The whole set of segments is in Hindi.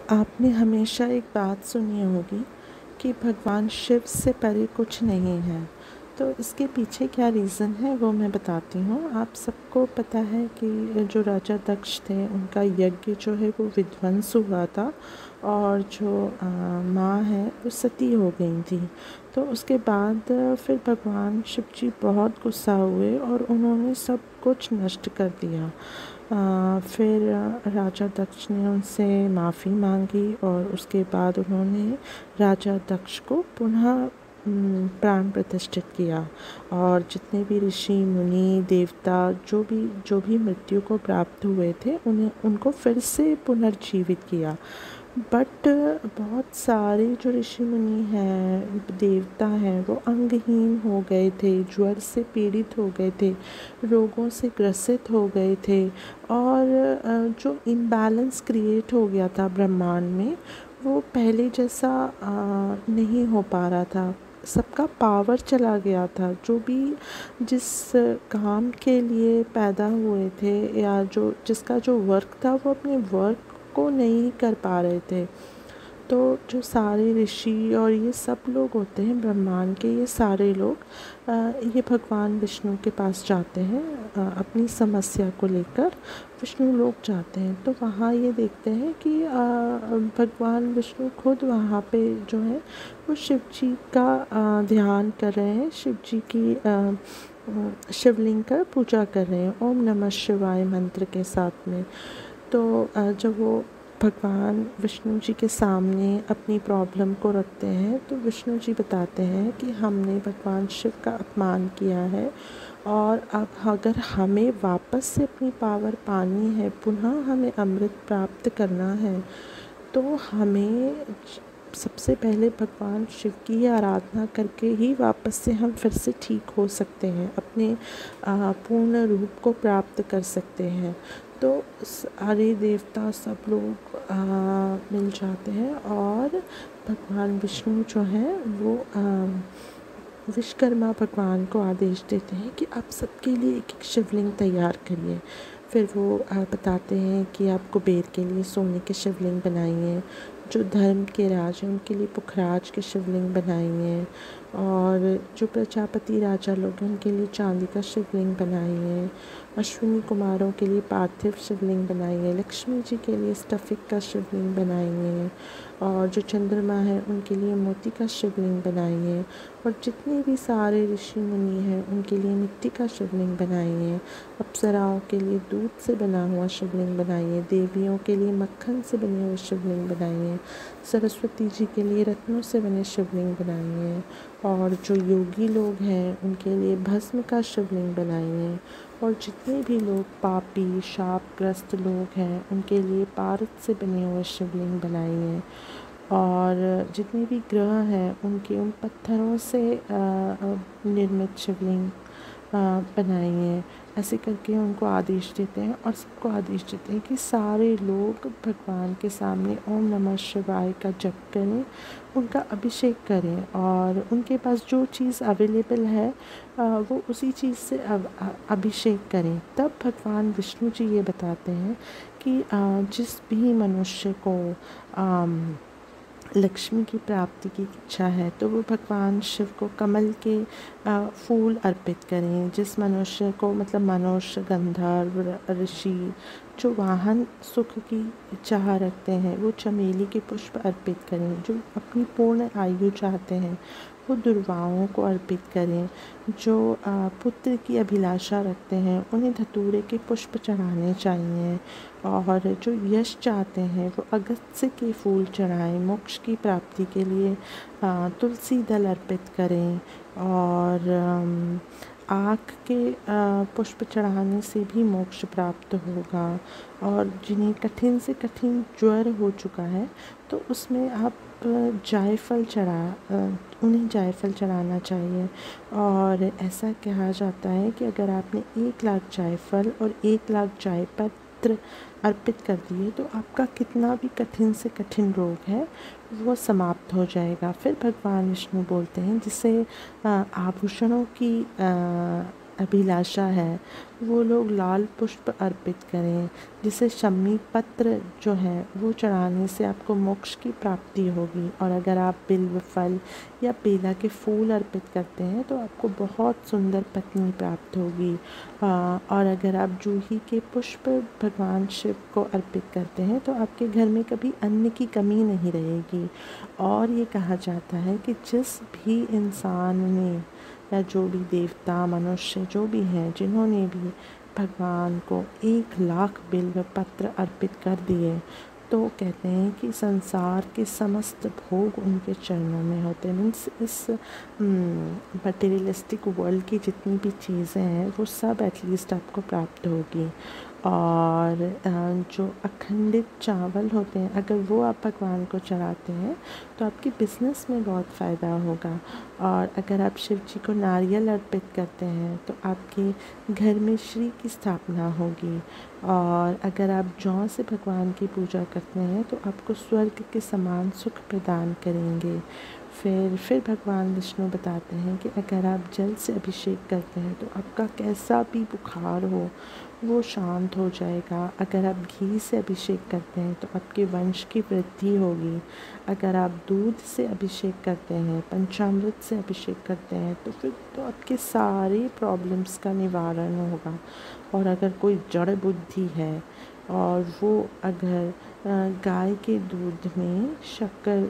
आपने हमेशा एक बात सुनी होगी कि भगवान शिव से परे कुछ नहीं है। तो इसके पीछे क्या रीज़न है वो मैं बताती हूँ। आप सबको पता है कि जो राजा दक्ष थे उनका यज्ञ जो है वो विध्वंस हुआ था और जो माँ है वो सती हो गई थी। तो उसके बाद फिर भगवान शिव जी बहुत गुस्सा हुए और उन्होंने सब कुछ नष्ट कर दिया। फिर राजा दक्ष ने उनसे माफ़ी मांगी और उसके बाद उन्होंने राजा दक्ष को पुनः प्राण प्रतिष्ठित किया और जितने भी ऋषि मुनि देवता जो भी मृत्यु को प्राप्त हुए थे उनको फिर से पुनर्जीवित किया। बट बहुत सारे जो ऋषि मुनि हैं देवता हैं वो अंगहीन हो गए थे, ज्वर से पीड़ित हो गए थे, रोगों से ग्रसित हो गए थे और जो इम्बैलेंस क्रिएट हो गया था ब्रह्मांड में वो पहले जैसा नहीं हो पा रहा था। सबका पावर चला गया था। जो भी जिस काम के लिए पैदा हुए थे या जिसका जो वर्क था वो अपने वर्क को नहीं कर पा रहे थे। तो जो सारे ऋषि और ये सब लोग होते हैं ब्रह्मांड के, ये सारे लोग ये भगवान विष्णु के पास जाते हैं अपनी समस्या को लेकर विष्णु लोग जाते हैं। तो वहाँ ये देखते हैं कि भगवान विष्णु खुद वहाँ पे जो है वो शिव जी का ध्यान कर रहे हैं, शिव जी की शिवलिंग का पूजा कर रहे हैं ओम नमः शिवाय मंत्र के साथ में। तो जब वो भगवान विष्णु जी के सामने अपनी प्रॉब्लम को रखते हैं तो विष्णु जी बताते हैं कि हमने भगवान शिव का अपमान किया है और अब अगर हमें वापस से अपनी पावर पानी है, पुनः हमें अमृत प्राप्त करना है, तो हमें सबसे पहले भगवान शिव की आराधना करके ही वापस से हम फिर से ठीक हो सकते हैं, अपने पूर्ण रूप को प्राप्त कर सकते हैं। तो सारे देवता सब लोग मिल जाते हैं और भगवान विष्णु जो हैं वो विश्वकर्मा भगवान को आदेश देते हैं कि आप सबके लिए एक एक शिवलिंग तैयार करिए। फिर वो बताते हैं कि आप कुबेर के लिए सोने के शिवलिंग बनाइए, जो धर्म के राज हैं उनके लिए पुखराज के शिवलिंग बनाइए और जो प्रजापति राजा लोग हैं उनके लिए चांदी का शिवलिंग बनाइए, अश्विनी कुमारों के लिए पार्थिव शिवलिंग बनाइए, लक्ष्मी जी के लिए स्टफिक का शिवलिंग बनाइए और जो चंद्रमा है उनके लिए मोती का शिवलिंग बनाइए और जितने भी सारे ऋषि मुनि हैं उनके लिए मिट्टी का शिवलिंग बनाइए, अप्सराओं के लिए दूध से बना हुआ शिवलिंग बनाइए, देवियों के लिए मक्खन से बने हुए शिवलिंग बनाइए, सरस्वती जी के लिए रत्नों से बने शिवलिंग बनाइए और जो योगी लोग हैं उनके लिए भस्म का शिवलिंग बनाइए और जितने भी लोग पापी शापग्रस्त लोग हैं उनके लिए पारद से बने हुए शिवलिंग बनाइए और जितने भी ग्रह हैं उनके उन पत्थरों से निर्मित शिवलिंग बनाइए। ऐसे करके उनको आदेश देते हैं और सबको आदेश देते हैं कि सारे लोग भगवान के सामने ओम नमः शिवाय का जप करें, उनका अभिषेक करें और उनके पास जो चीज़ अवेलेबल है वो उसी चीज़ से अभिषेक करें। तब भगवान विष्णु जी ये बताते हैं कि जिस भी मनुष्य को लक्ष्मी की प्राप्ति की इच्छा है तो वो भगवान शिव को कमल के फूल अर्पित करें। जिस मनुष्य को मतलब मनुष्य गंधर्व ऋषि जो वाहन सुख की चाह रखते हैं वो चमेली के पुष्प अर्पित करें। जो अपनी पूर्ण आयु चाहते हैं वो दुर्वाओं को अर्पित करें। जो पुत्र की अभिलाषा रखते हैं उन्हें धतूरे के पुष्प चढ़ाने चाहिए और जो यश चाहते हैं वो अगस्त्य के फूल चढ़ाएं। मोक्ष की प्राप्ति के लिए तुलसी दल अर्पित करें और आँख के पुष्प चढ़ाने से भी मोक्ष प्राप्त होगा और जिन्हें कठिन से कठिन ज्वर हो चुका है तो उसमें आप उन्हें जायफल चढ़ाना चाहिए। और ऐसा कहा जाता है कि अगर आपने 1,00,000 जायफल और 1,00,000 जायपत्र अर्पित कर दिए तो आपका कितना भी कठिन से कठिन रोग है वो समाप्त हो जाएगा। फिर भगवान विष्णु बोलते हैं जिसे आभूषणों की अभिलाषा है वो लोग लाल पुष्प अर्पित करें, जिसे शमी पत्र जो है वो चढ़ाने से आपको मोक्ष की प्राप्ति होगी। और अगर आप बिल्व फल या बेला के फूल अर्पित करते हैं तो आपको बहुत सुंदर पत्नी प्राप्त होगी। और अगर आप जूही के पुष्प भगवान शिव को अर्पित करते हैं तो आपके घर में कभी अन्न की कमी नहीं रहेगी। और ये कहा जाता है कि जिस भी इंसान ने या जो भी देवता मनुष्य जो भी हैं जिन्होंने भी भगवान को 1 लाख बिल्व पत्र अर्पित कर दिए तो कहते हैं कि संसार के समस्त भोग उनके चरणों में होते हैं। मीन्स इस मटेरियलिस्टिक वर्ल्ड की जितनी भी चीज़ें हैं वो सब एटलीस्ट आपको प्राप्त होगी। और जो अखंडित चावल होते हैं अगर वो आप भगवान को चढ़ाते हैं तो आपकी बिज़नेस में बहुत फ़ायदा होगा। और अगर आप शिव जी को नारियल अर्पित करते हैं तो आपके घर में श्री की स्थापना होगी। और अगर आप जौ से भगवान की पूजा करते हैं तो आपको स्वर्ग के समान सुख प्रदान करेंगे। फिर भगवान विष्णु बताते हैं कि अगर आप जल से अभिषेक करते हैं तो आपका कैसा भी बुखार हो वो शांत हो जाएगा। अगर आप घी से अभिषेक करते हैं तो आपके वंश की वृद्धि होगी। अगर आप दूध से अभिषेक करते हैं, पंचामृत से अभिषेक करते हैं तो फिर तो आपके सारे प्रॉब्लम्स का निवारण होगा। और अगर कोई जड़ बुद्धि है और वो अगर गाय के दूध में शक्कर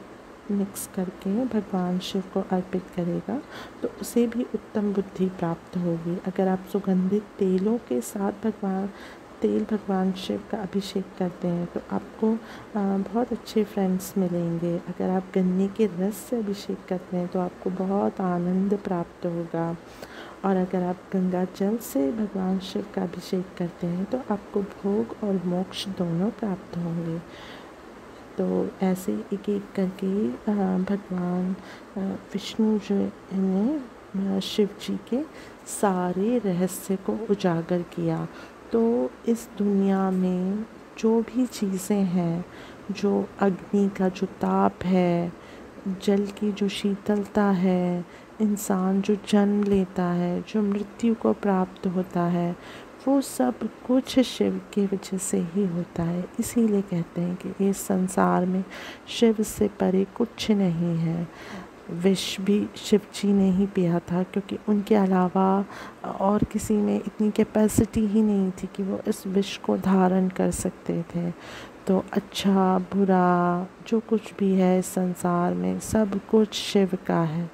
मिक्स करके भगवान शिव को अर्पित करेगा तो उसे भी उत्तम बुद्धि प्राप्त होगी। अगर आप सुगंधित तेलों के साथ भगवान शिव का अभिषेक करते हैं तो आपको बहुत अच्छे फ्रेंड्स मिलेंगे। अगर आप गन्ने के रस से अभिषेक करते हैं तो आपको बहुत आनंद प्राप्त होगा। और अगर आप गंगा जल से भगवान शिव का अभिषेक करते हैं तो आपको भोग और मोक्ष दोनों प्राप्त होंगे। तो ऐसे एक एक करके भगवान विष्णु जो ने शिव जी के सारे रहस्य को उजागर किया। तो इस दुनिया में जो भी चीज़ें हैं, जो अग्नि का जो ताप है, जल की जो शीतलता है, इंसान जो जन्म लेता है, जो मृत्यु को प्राप्त होता है, वो सब कुछ शिव की वजह से ही होता है। इसीलिए कहते हैं कि इस संसार में शिव से परे कुछ नहीं है। विष भी शिव जी ने ही पिया था क्योंकि उनके अलावा और किसी में इतनी कैपेसिटी ही नहीं थी कि वो इस विष को धारण कर सकते थे। तो अच्छा बुरा जो कुछ भी है इस संसार में सब कुछ शिव का है।